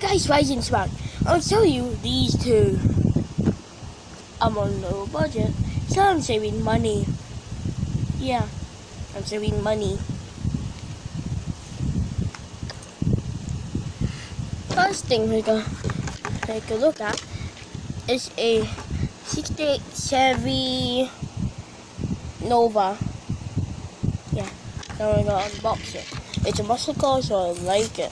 guys, Rising Spark. I'll tell you these two. I'm on a low budget, so I'm saving money. Yeah, I'm saving money. First thing we're gonna take a look at is a 68 Chevy Nova. Yeah, now we're gonna unbox it. It's a muscle car, so I like it.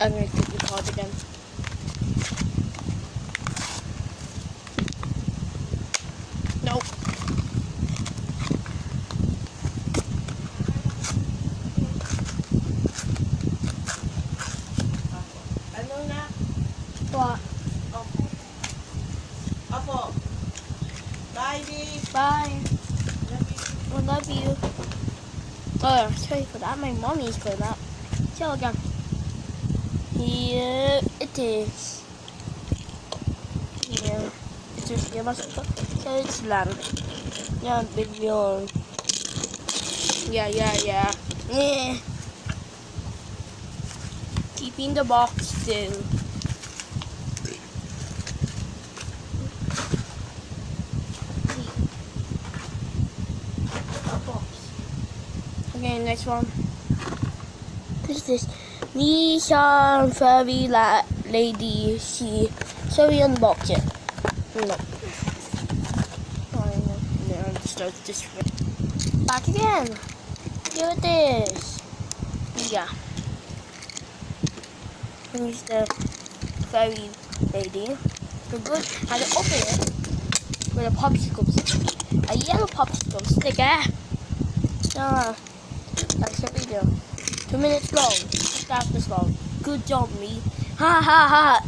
I'm gonna take the card again. Nope. Ano na? What? Apo. Bye, babe. Bye. I love you. Oh, sorry for that. My mommy's putting that. Tell again. Here it is. Yeah. It's just give us so it's land. Yeah, big deal. Yeah. Yeah. Keeping the box still. Okay, next one. What is this? Nissan Furry Lady C. So we unbox it. No. No, start this way. Back again. Here it is. Yeah. Here's the Furry Lady. We're good. And I open it with a popsicle stick. A yellow popsicle sticker. That's the video. 2 minutes long. That's this long. Good job, me. Ha ha ha.